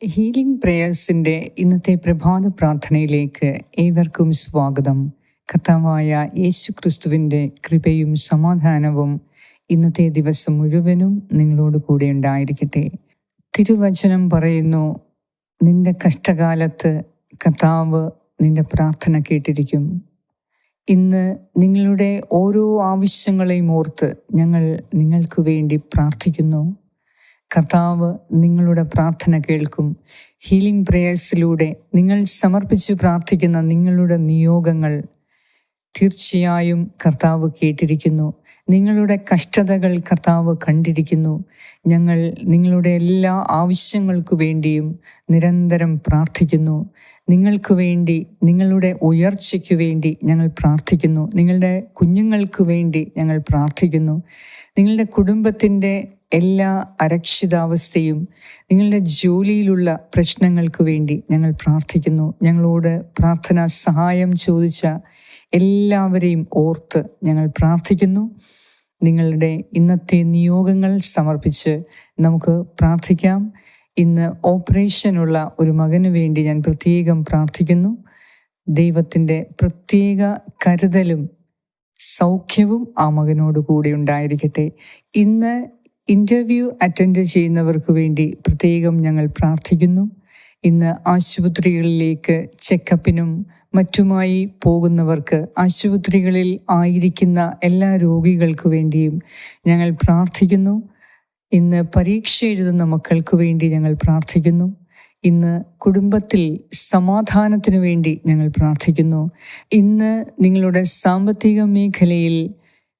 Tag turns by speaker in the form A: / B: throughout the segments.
A: Healing പ്രേയേഴ്സിൻ്റെ ഇന്നത്തെ പ്രഭാത പ്രാർത്ഥനയിലേക്ക് ഏവർക്കും സ്വാഗതം. കർത്താവായ യേശു ക്രിസ്തുവിൻ്റെ കൃപയും സമാധാനവും ഇന്നത്തെ ദിവസം മുഴുവനും നിങ്ങളോട് കൂടെ ഉണ്ടായിരിക്കട്ടെ. തിരുവചനം പറയുന്നു, നിന്റെ കഷ്ടകാലത്ത് കർത്താവ് നിന്റെ പ്രാർത്ഥന കേട്ടിരിക്കും. ഇന്ന് നിങ്ങളുടെ ഓരോ ആവശ്യങ്ങളെയും ഓർത്ത് ഞങ്ങൾ നിങ്ങൾക്ക് വേണ്ടി പ്രാർത്ഥിക്കുന്നു. കർത്താവ് നിങ്ങളുടെ പ്രാർത്ഥന കേൾക്കും. ഹീലിംഗ് പ്രേയേഴ്സിലൂടെ നിങ്ങൾ സമർപ്പിച്ച് പ്രാർത്ഥിക്കുന്ന നിങ്ങളുടെ നിയോഗങ്ങൾ തീർച്ചയായും കർത്താവ് കേട്ടിരിക്കുന്നു. നിങ്ങളുടെ കഷ്ടതകൾ കർത്താവ് കണ്ടിരിക്കുന്നു. ഞങ്ങൾ നിങ്ങളുടെ എല്ലാ ആവശ്യങ്ങൾക്കു വേണ്ടിയും നിരന്തരം പ്രാർത്ഥിക്കുന്നു. നിങ്ങൾക്ക് വേണ്ടി, നിങ്ങളുടെ ഉയർച്ചയ്ക്കു വേണ്ടി ഞങ്ങൾ പ്രാർത്ഥിക്കുന്നു. നിങ്ങളുടെ കുഞ്ഞുങ്ങൾക്ക് വേണ്ടി ഞങ്ങൾ പ്രാർത്ഥിക്കുന്നു. നിങ്ങളുടെ കുടുംബത്തിൻ്റെ എല്ലാ അരക്ഷിതാവസ്ഥയും, നിങ്ങളുടെ ജോലിയിലുള്ള പ്രശ്നങ്ങൾക്ക് വേണ്ടി ഞങ്ങൾ പ്രാർത്ഥിക്കുന്നു. ഞങ്ങളോട് പ്രാർത്ഥനാ സഹായം ചോദിച്ച എല്ലാവരെയും ഓർത്ത് ഞങ്ങൾ പ്രാർത്ഥിക്കുന്നു. നിങ്ങളുടെ ഇന്നത്തെ നിയോഗങ്ങൾ സമർപ്പിച്ച് നമുക്ക് പ്രാർത്ഥിക്കാം. ഇന്ന് ഓപ്പറേഷനുള്ള ഒരു മകന് വേണ്ടി ഞാൻ പ്രത്യേകം പ്രാർത്ഥിക്കുന്നു. ദൈവത്തിൻ്റെ പ്രത്യേക കരുതലും സൗഖ്യവും ആ മകനോട് കൂടെ ഉണ്ടായിരിക്കട്ടെ. ഇന്ന് ഇൻ്റർവ്യൂ അറ്റൻഡ് ചെയ്യുന്നവർക്ക് വേണ്ടി പ്രത്യേകം ഞങ്ങൾ പ്രാർത്ഥിക്കുന്നു. ഇന്ന് ആശുപത്രികളിലേക്ക് ചെക്കപ്പിനും മറ്റുമായി പോകുന്നവർക്ക്, ആശുപത്രികളിൽ ആയിരിക്കുന്ന എല്ലാ രോഗികൾക്ക് വേണ്ടിയും ഞങ്ങൾ പ്രാർത്ഥിക്കുന്നു. ഇന്ന് പരീക്ഷ എഴുതുന്ന മക്കൾക്ക് വേണ്ടി ഞങ്ങൾ പ്രാർത്ഥിക്കുന്നു. ഇന്ന് കുടുംബത്തിൽ സമാധാനത്തിനു വേണ്ടി ഞങ്ങൾ പ്രാർത്ഥിക്കുന്നു. ഇന്ന് നിങ്ങളുടെ സാമ്പത്തിക മേഖലയിൽ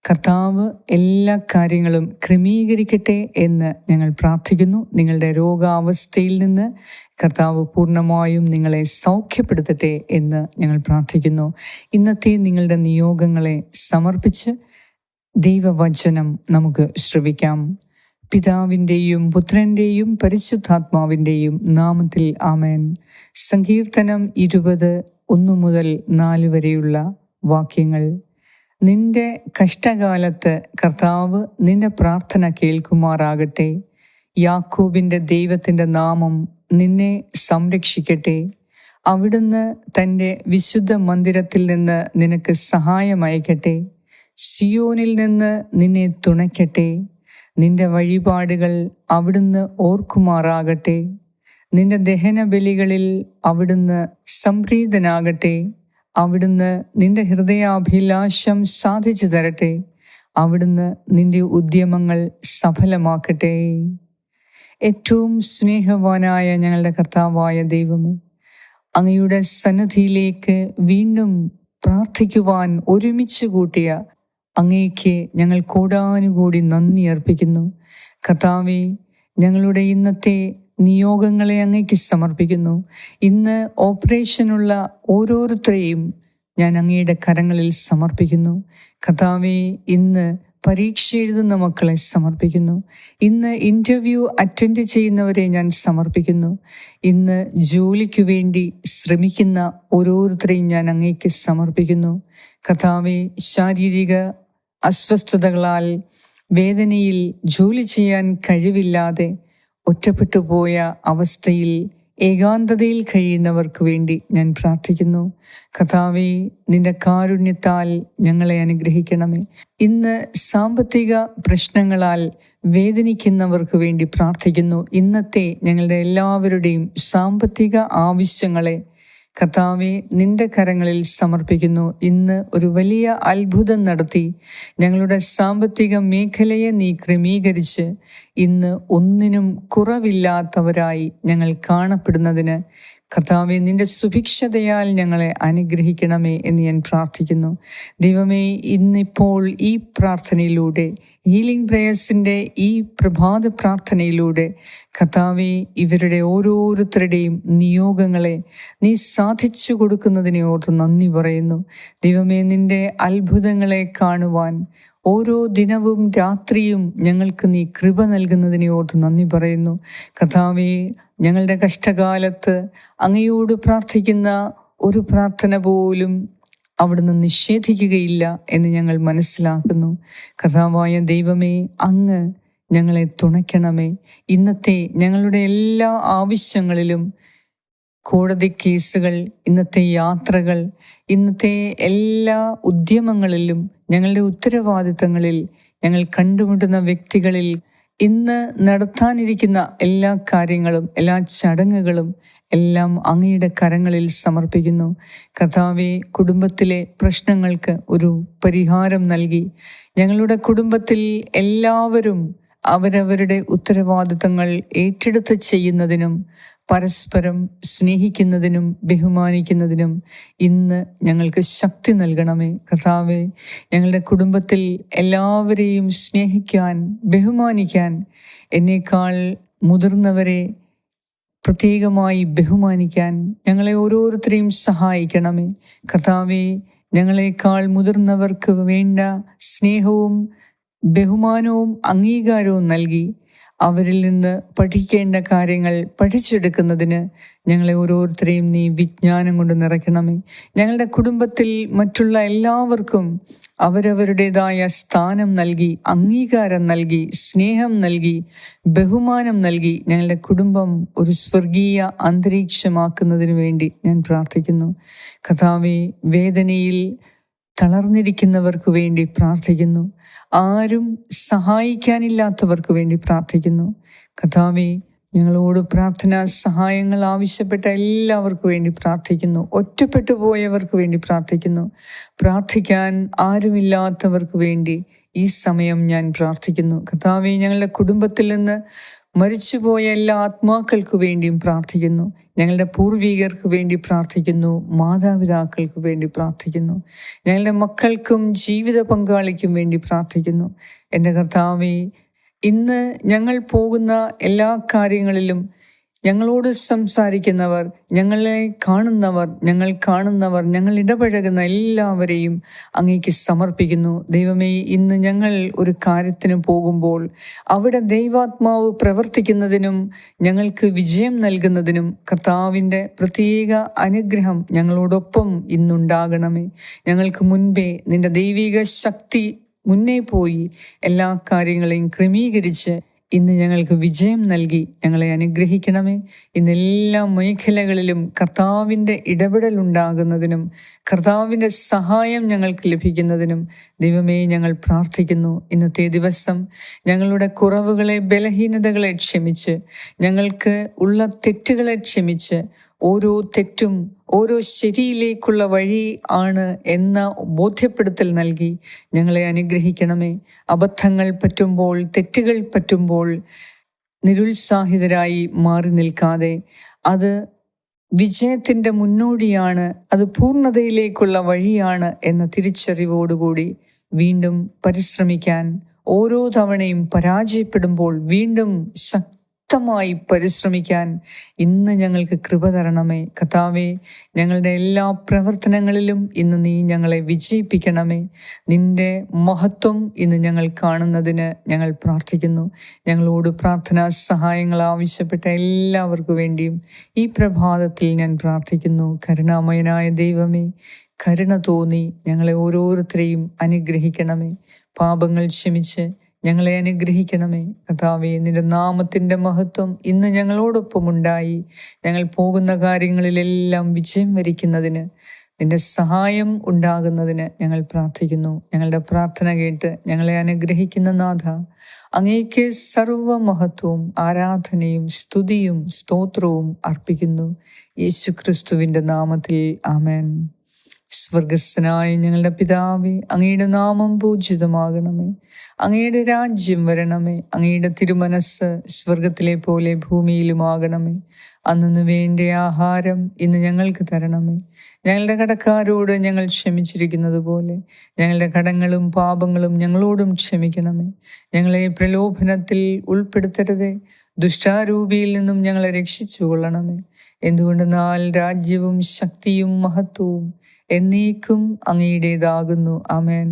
A: കർത്താവ് എല്ലാ കാര്യങ്ങളും ക്രമീകരിക്കട്ടെ എന്ന് ഞങ്ങൾ പ്രാർത്ഥിക്കുന്നു. നിങ്ങളുടെ രോഗാവസ്ഥയിൽ നിന്ന് കർത്താവ് പൂർണ്ണമായും നിങ്ങളെ സൗഖ്യപ്പെടുത്തട്ടെ എന്ന് ഞങ്ങൾ പ്രാർത്ഥിക്കുന്നു. ഇന്നത്തെ നിങ്ങളുടെ നിയോഗങ്ങളെ സമർപ്പിച്ച് ദൈവവചനം നമുക്ക് ശ്രവിക്കാം. പിതാവിൻ്റെയും പുത്രൻ്റെയും പരിശുദ്ധാത്മാവിൻ്റെയും നാമത്തിൽ ആമേൻ. സങ്കീർത്തനം 20:1-4 വരെയുള്ള വാക്യങ്ങൾ. നിന്റെ കഷ്ടകാലത്ത് കർത്താവ് നിന്റെ പ്രാർത്ഥന കേൾക്കുമാറാകട്ടെ. യാക്കോബിൻ്റെ ദൈവത്തിൻ്റെ നാമം നിന്നെ സംരക്ഷിക്കട്ടെ. അവിടുന്ന് തൻ്റെ വിശുദ്ധ മന്ദിരത്തിൽ നിന്ന് നിനക്ക് സഹായം അയക്കട്ടെ. സിയോനിൽ നിന്ന് നിന്നെ തുണയ്ക്കട്ടെ. നിന്റെ വഴിപാടുകൾ അവിടുന്ന് ഓർക്കുമാറാകട്ടെ. നിന്റെ ദഹനബലികളിൽ അവിടുന്ന് സംപ്രീതനാകട്ടെ. അവിടുന്ന് നിന്റെ ഹൃദയാഭിലാഷം സാധിച്ചു തരട്ടെ. അവിടുന്ന് നിന്റെ ഉദ്യമങ്ങൾ സഫലമാക്കട്ടെ. ഏറ്റവും സ്നേഹവാനായ ഞങ്ങളുടെ കർത്താവായ ദൈവമേ, അങ്ങയുടെ സന്നിധിയിലേക്ക് വീണ്ടും പ്രാർത്ഥിക്കുവാൻ ഒരുമിച്ച് കൂട്ടിയ അങ്ങേക്ക് ഞങ്ങൾ കോടാനുകൂടി നന്ദി അർപ്പിക്കുന്നു. കർത്താവേ, ഞങ്ങളുടെ ഇന്നത്തെ നിയോഗങ്ങളെ അങ്ങേക്ക് സമർപ്പിക്കുന്നു. ഇന്ന് ഓപ്പറേഷനുള്ള ഓരോരുത്തരെയും ഞാൻ അങ്ങയുടെ കരങ്ങളിൽ സമർപ്പിക്കുന്നു. കർത്താവേ, ഇന്ന് പരീക്ഷ എഴുതുന്ന മക്കളെ സമർപ്പിക്കുന്നു. ഇന്ന് ഇൻ്റർവ്യൂ അറ്റൻഡ് ചെയ്യുന്നവരെ ഞാൻ സമർപ്പിക്കുന്നു. ഇന്ന് ജോലിക്കു വേണ്ടി ശ്രമിക്കുന്ന ഓരോരുത്തരെയും ഞാൻ അങ്ങേക്ക് സമർപ്പിക്കുന്നു. കർത്താവേ, ശാരീരിക അസ്വസ്ഥതകളാൽ വേദനയിൽ ജോലി ചെയ്യാൻ കഴിവില്ലാതെ ഒറ്റപ്പെട്ടു പോയ അവസ്ഥയിൽ ഏകാന്തതയിൽ കഴിയുന്നവർക്ക് വേണ്ടി ഞാൻ പ്രാർത്ഥിക്കുന്നു. കർത്താവേ, നിന്റെ കാരുണ്യത്താൽ ഞങ്ങളെ അനുഗ്രഹിക്കണമേ. ഇന്ന് സാമ്പത്തിക പ്രശ്നങ്ങളാൽ വേദനിക്കുന്നവർക്ക് വേണ്ടി പ്രാർത്ഥിക്കുന്നു. ഇന്നത്തെ ഞങ്ങളുടെ എല്ലാവരുടെയും സാമ്പത്തിക ആവശ്യങ്ങളെ കർത്താവേ, നിന്റെ കരങ്ങളിൽ സമർപ്പിക്കുന്നു. ഇന്ന് ഒരു വലിയ അത്ഭുതം നടത്തി ഞങ്ങളുടെ സാമ്പത്തിക മേഖലയെ നീ ക്രമീകരിച്ച് ഇന്ന് ഒന്നിനും കുറവില്ലാത്തവരായി ഞങ്ങൾ കാണപ്പെടുന്നതിന് കർത്താവേ, നിന്റെ സുഭിക്ഷതയാൽ ഞങ്ങളെ അനുഗ്രഹിക്കണമേ എന്ന് ഞാൻ പ്രാർത്ഥിക്കുന്നു. ദൈവമേ, ഇന്നിപ്പോൾ ഈ പ്രാർത്ഥനയിലൂടെ, ഹീലിംഗ് പ്രേയേഴ്സിൻ്റെ ഈ പ്രഭാത പ്രാർത്ഥനയിലൂടെ കർത്താവേ, ഇവരുടെ ഓരോരുത്തരുടെയും നിയോഗങ്ങളെ നീ സാധിച്ചു കൊടുക്കുന്നതിനെ ഓർത്ത് നന്ദി പറയുന്നു. ദൈവമേ, നിന്റെ അത്ഭുതങ്ങളെ കാണുവാൻ ഓരോ ദിനവും രാത്രിയും ഞങ്ങൾക്ക് നീ കൃപ നൽകുന്നതിനെ ഓർത്ത് നന്ദി പറയുന്നു. കർത്താവേ, ഞങ്ങളുടെ കഷ്ടകാലത്ത് അങ്ങയോട് പ്രാർത്ഥിക്കുന്ന ഒരു പ്രാർത്ഥന പോലും അവിടുന്ന് നിഷേധിക്കുകയില്ല എന്ന് ഞങ്ങൾ മനസ്സിലാക്കുന്നു. കർത്താവായ ദൈവമേ, അങ്ങ് ഞങ്ങളെ തുണയ്ക്കണമേ. ഇന്നത്തെ ഞങ്ങളുടെ എല്ലാ ആവശ്യങ്ങളിലും, കോടതി കേസുകൾ, ഇന്നത്തെ യാത്രകൾ, ഇന്നത്തെ എല്ലാ ഉദ്യമങ്ങളിലും, ഞങ്ങളുടെ ഉത്തരവാദിത്തങ്ങളിൽ, ഞങ്ങൾ കണ്ടുമുട്ടുന്ന വ്യക്തികളിൽ, ഇന്ന് നടത്താനിരിക്കുന്ന എല്ലാ കാര്യങ്ങളും, എല്ലാ ചടങ്ങുകളും എല്ലാം അങ്ങയുടെ കരങ്ങളിൽ സമർപ്പിക്കുന്നു. കർത്താവേ, കുടുംബത്തിലെ പ്രശ്നങ്ങൾക്ക് ഒരു പരിഹാരം നൽകി ഞങ്ങളുടെ കുടുംബത്തിൽ എല്ലാവരും അവരവരുടെ ഉത്തരവാദിത്തങ്ങൾ ഏറ്റെടുത്ത് ചെയ്യുന്നതിനും പരസ്പരം സ്നേഹിക്കുന്നതിനും ബഹുമാനിക്കുന്നതിനും ഇന്ന് ഞങ്ങൾക്ക് ശക്തി നൽകണമേ. കർത്താവേ, ഞങ്ങളുടെ കുടുംബത്തിൽ എല്ലാവരെയും സ്നേഹിക്കാൻ, ബഹുമാനിക്കാൻ, എന്നേക്കാൾ മുതിർന്നവരെ പ്രത്യേകമായി ബഹുമാനിക്കാൻ ഞങ്ങളെ ഓരോരുത്തരെയും സഹായിക്കണമേ. കർത്താവേ, ഞങ്ങളെക്കാൾ മുതിർന്നവർക്ക് വേണ്ട സ്നേഹവും ബഹുമാനവും അംഗീകാരവും നൽകി അവരിൽ നിന്ന് പഠിക്കേണ്ട കാര്യങ്ങൾ പഠിച്ചെടുക്കുന്നതിന് ഞങ്ങളെ ഓരോരുത്തരെയും നീ വിജ്ഞാനം കൊണ്ട് നിറയ്ക്കണമേ. ഞങ്ങളുടെ കുടുംബത്തിൽ മറ്റുള്ള എല്ലാവർക്കും അവരവരുടേതായ സ്ഥാനം നൽകി, അംഗീകാരം നൽകി, സ്നേഹം നൽകി, ബഹുമാനം നൽകി ഞങ്ങളുടെ കുടുംബം ഒരു സ്വർഗീയ അന്തരീക്ഷമാക്കുന്നതിന് വേണ്ടി ഞാൻ പ്രാർത്ഥിക്കുന്നു. കർത്താവേ, വേദനയിൽ തളർന്നിരിക്കുന്നവർക്ക് വേണ്ടി പ്രാർത്ഥിക്കുന്നു. ആരും സഹായിക്കാനില്ലാത്തവർക്ക് വേണ്ടി പ്രാർത്ഥിക്കുന്നു. കർത്താവേ, ഞങ്ങളോട് പ്രാർത്ഥനാ സഹായങ്ങൾ ആവശ്യപ്പെട്ട എല്ലാവർക്കും വേണ്ടി പ്രാർത്ഥിക്കുന്നു. ഒറ്റപ്പെട്ടു പോയവർക്ക് വേണ്ടി പ്രാർത്ഥിക്കുന്നു. പ്രാർത്ഥിക്കാൻ ആരുമില്ലാത്തവർക്ക് വേണ്ടി ഈ സമയം ഞാൻ പ്രാർത്ഥിക്കുന്നു. കർത്താവേ, ഞങ്ങളുടെ കുടുംബത്തിൽ നിന്ന് മരിച്ചുപോയ എല്ലാ ആത്മാക്കൾക്ക് വേണ്ടിയും പ്രാർത്ഥിക്കുന്നു. ഞങ്ങളുടെ പൂർവികർക്ക് വേണ്ടി പ്രാർത്ഥിക്കുന്നു. മാതാപിതാക്കൾക്ക് വേണ്ടി പ്രാർത്ഥിക്കുന്നു. ഞങ്ങളുടെ മക്കൾക്കും ജീവിത പങ്കാളിക്കും വേണ്ടി പ്രാർത്ഥിക്കുന്നു. എൻ്റെ കർത്താവേ, ഇന്ന് ഞങ്ങൾ പോകുന്ന എല്ലാ കാര്യങ്ങളിലും ഞങ്ങളോട് സംസാരിക്കുന്നവർ, ഞങ്ങളെ കാണുന്നവർ, ഞങ്ങൾ ഇടപഴകുന്ന എല്ലാവരെയും അങ്ങേക്ക് സമർപ്പിക്കുന്നു. ദൈവമേ, ഇന്ന് ഞങ്ങൾ ഒരു കാര്യത്തിന് പോകുമ്പോൾ അവിടെ ദൈവാത്മാവ് പ്രവർത്തിക്കുന്നതിനും ഞങ്ങൾക്ക് വിജയം നൽകുന്നതിനും കർത്താവിൻ്റെ പ്രത്യേക അനുഗ്രഹം ഞങ്ങളോടൊപ്പം ഇന്നുണ്ടാകണമേ. ഞങ്ങൾക്ക് മുൻപേ നിന്റെ ദൈവിക ശക്തി മുന്നേ പോയി എല്ലാ കാര്യങ്ങളെയും ക്രമീകരിച്ച് ഇന്ന് ഞങ്ങൾക്ക് വിജയം നൽകി ഞങ്ങളെ അനുഗ്രഹിക്കണമേ. ഇന്ന് എല്ലാ മേഖലകളിലും കർത്താവിൻ്റെ ഇടപെടൽ ഉണ്ടാകുന്നതിനും കർത്താവിൻ്റെ സഹായം ഞങ്ങൾക്ക് ലഭിക്കുന്നതിനും ദൈവമേ ഞങ്ങൾ പ്രാർത്ഥിക്കുന്നു. ഇന്നത്തെ ദിവസം ഞങ്ങളുടെ കുറവുകളെ, ബലഹീനതകളെ ക്ഷമിച്ച്, ഞങ്ങൾക്ക് ഉള്ള തെറ്റുകളെ ക്ഷമിച്ച്, ഓരോ തെറ്റും ഓരോ ശരിയിലേക്കുള്ള വഴി ആണ് എന്ന ബോധ്യപ്പെടുത്തൽ നൽകി ഞങ്ങളെ അനുഗ്രഹിക്കണമേ. അബദ്ധങ്ങൾ പറ്റുമ്പോൾ, തെറ്റുകൾ പറ്റുമ്പോൾ നിരുത്സാഹിതരായി മാറി നിൽക്കാതെ, അത് വിജയത്തിൻ്റെ മുന്നോടിയാണ്, അത് പൂർണ്ണതയിലേക്കുള്ള വഴിയാണ് എന്ന തിരിച്ചറിവോടുകൂടി വീണ്ടും പരിശ്രമിക്കാൻ, ഓരോ തവണയും പരാജയപ്പെടുമ്പോൾ വീണ്ടും ശക്തമായി പരിശ്രമിക്കാൻ ഇന്ന് ഞങ്ങൾക്ക് കൃപ തരണമേ. കർത്താവേ, ഞങ്ങളുടെ എല്ലാ പ്രവർത്തനങ്ങളിലും ഇന്ന് നീ ഞങ്ങളെ വിജയിപ്പിക്കണമേ. നിന്റെ മഹത്വം ഇന്ന് ഞങ്ങൾ കാണുന്നതിന് ഞങ്ങൾ പ്രാർത്ഥിക്കുന്നു. ഞങ്ങളോട് പ്രാർത്ഥനാ സഹായങ്ങൾ ആവശ്യപ്പെട്ട എല്ലാവർക്കും വേണ്ടിയും ഈ പ്രഭാതത്തിൽ ഞാൻ പ്രാർത്ഥിക്കുന്നു. കരുണാമയനായ ദൈവമേ, കരുണ തോന്നി ഞങ്ങളെ ഓരോരുത്തരെയും അനുഗ്രഹിക്കണമേ. പാപങ്ങൾ ക്ഷമിച്ച് ഞങ്ങളെ അനുഗ്രഹിക്കണമേ. കർത്താവേ, നിന്റെ നാമത്തിൻ്റെ മഹത്വം ഇന്ന് ഞങ്ങളോടൊപ്പം ഉണ്ടായി ഞങ്ങൾ പോകുന്ന കാര്യങ്ങളിലെല്ലാം വിജയം വരിക്കുന്നതിന്, നിന്റെ സഹായം ഉണ്ടാകുന്നതിന് ഞങ്ങൾ പ്രാർത്ഥിക്കുന്നു. ഞങ്ങളുടെ പ്രാർത്ഥന കേട്ട് ഞങ്ങളെ അനുഗ്രഹിക്കുന്ന നാഥ, അങ്ങേക്ക് സർവ്വ മഹത്വവും ആരാധനയും സ്തുതിയും സ്തോത്രവും അർപ്പിക്കുന്നു. യേശു ക്രിസ്തുവിൻ്റെ നാമത്തിൽ ആമേൻ. സ്വർഗസ്ഥനായ ഞങ്ങളുടെ പിതാവേ, അങ്ങയുടെ നാമം പൂജിതമാകണമേ. അങ്ങയുടെ രാജ്യം വരണമേ. അങ്ങയുടെ തിരുമനസ് സ്വർഗത്തിലെ പോലെ ഭൂമിയിലുമാകണമേ. അന്നു വേണ്ട ആഹാരം ഇന്ന് ഞങ്ങൾക്ക് തരണമേ. ഞങ്ങളുടെ കടക്കാരോട് ഞങ്ങൾ ക്ഷമിച്ചിരിക്കുന്നത് പോലെ ഞങ്ങളുടെ കടങ്ങളും പാപങ്ങളും ഞങ്ങളോടും ക്ഷമിക്കണമേ. ഞങ്ങളെ പ്രലോഭനത്തിൽ ഉൾപ്പെടുത്തരുതേ, ദുഷ്ടാരൂപിയിൽ നിന്നും ഞങ്ങളെ രക്ഷിച്ചു കൊള്ളണമേ. എന്തുകൊണ്ടെന്നാൽ രാജ്യവും ശക്തിയും മഹത്വവും എന്നേക്കും അങ്ങയുടേതാകുന്നു. ആമേൻ.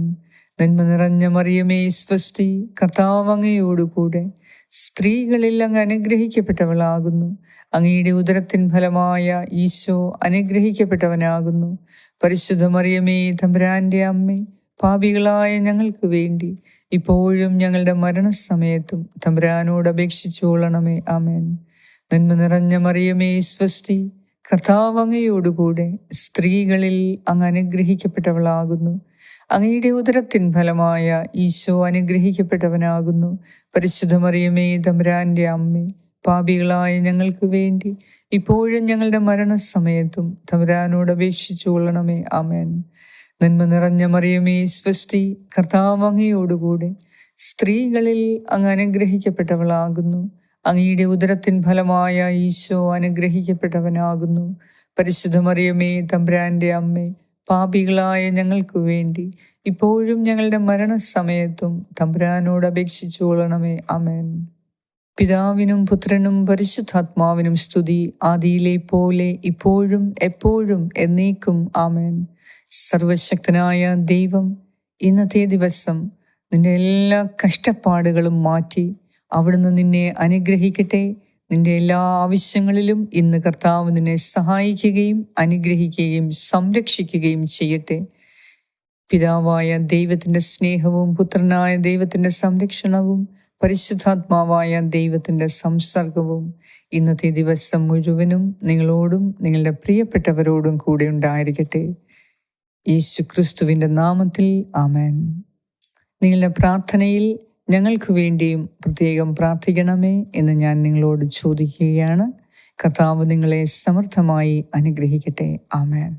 A: നന്മ നിറഞ്ഞ മറിയമേ, സ്വസ്തി, കർത്താവ് അങ്ങയോടുകൂടെ സ്ത്രീകളിൽ അങ്ങ് അനുഗ്രഹിക്കപ്പെട്ടവളാകുന്നു. അങ്ങയുടെ ഉദരത്തിൻ ഫലമായ ഈശോ അനുഗ്രഹിക്കപ്പെട്ടവനാകുന്നു. പരിശുദ്ധ മറിയമേ, തമ്പുരാന്റെ അമ്മേ, പാപികളായ ഞങ്ങൾക്ക് വേണ്ടി ഇപ്പോഴും ഞങ്ങളുടെ മരണസമയത്തും തമ്പുരാനോട് അപേക്ഷിച്ചുകൊള്ളണമേ. ആമേൻ. നന്മ നിറഞ്ഞ മറിയമേ, സ്വസ്തി, കർത്താവ് അങ്ങയോടുകൂടെ സ്ത്രീകളിൽ അങ്ങ് അനുഗ്രഹിക്കപ്പെട്ടവളാകുന്നു. അങ്ങയുടെ ഉദരത്തിൻ ഫലമായ ഈശോ അനുഗ്രഹിക്കപ്പെട്ടവനാകുന്നു. പരിശുദ്ധ മറിയമേ, തമ്പുരാന്റെ അമ്മേ, പാപികളായ ഞങ്ങൾക്ക് വേണ്ടി ഇപ്പോഴും ഞങ്ങളുടെ മരണസമയത്തും തമ്പുരാനോട് അപേക്ഷിച്ചു കൊള്ളണമേ. ആമേൻ. നന്മ നിറഞ്ഞ മറിയമേ, സ്വസ്തി, കർത്താവ് അങ്ങയോടുകൂടെ സ്ത്രീകളിൽ അങ്ങ് അനുഗ്രഹിക്കപ്പെട്ടവളാകുന്നു. അങ്ങയുടെ ഉദരത്തിൻ ഫലമായ ഈശോ അനുഗ്രഹിക്കപ്പെട്ടവനാകുന്നു. പരിശുദ്ധ മറിയമേ, തമ്പുരാന്റെ അമ്മേ, പാപികളായ ഞങ്ങൾക്ക് വേണ്ടി ഇപ്പോഴും ഞങ്ങളുടെ മരണസമയത്തും തമ്പുരാനോട് അപേക്ഷിച്ചു കൊള്ളണമേ. ആമേൻ. പിതാവിനും പുത്രനും പരിശുദ്ധാത്മാവിനും സ്തുതി, ആദിയിലെ പോലെ ഇപ്പോഴും എപ്പോഴും എന്നേക്കും. ആമേൻ. സർവശക്തനായ ദൈവം ഇന്നത്തെ ദിവസം നിന്റെ എല്ലാ കഷ്ടപ്പാടുകളും മാറ്റി അവിടുന്ന് നിന്നെ അനുഗ്രഹിക്കട്ടെ. നിന്റെ എല്ലാ ആവശ്യങ്ങളിലും ഇന്ന് കർത്താവ് നിന്നെ സഹായിക്കുകയും അനുഗ്രഹിക്കുകയും സംരക്ഷിക്കുകയും ചെയ്യട്ടെ. പിതാവായ ദൈവത്തിൻ്റെ സ്നേഹവും പുത്രനായ ദൈവത്തിൻ്റെ സംരക്ഷണവും പരിശുദ്ധാത്മാവായ ദൈവത്തിൻ്റെ സംസർഗവും ഇന്നത്തെ ദിവസം മുഴുവനും നിങ്ങളോടും നിങ്ങളുടെ പ്രിയപ്പെട്ടവരോടും കൂടെ ഉണ്ടായിരിക്കട്ടെ. യേശു ക്രിസ്തുവിൻ്റെ നാമത്തിൽ ആമേൻ. നിങ്ങളുടെ പ്രാർത്ഥനയിൽ ഞങ്ങൾക്ക് വേണ്ടിയും പ്രത്യേകം പ്രാർത്ഥിക്കണമേ എന്ന് ഞാൻ നിങ്ങളോട് ചോദിക്കുകയാണ്. കർത്താവ് നിങ്ങളെ സമർത്ഥമായി അനുഗ്രഹിക്കട്ടെ. ആമേൻ.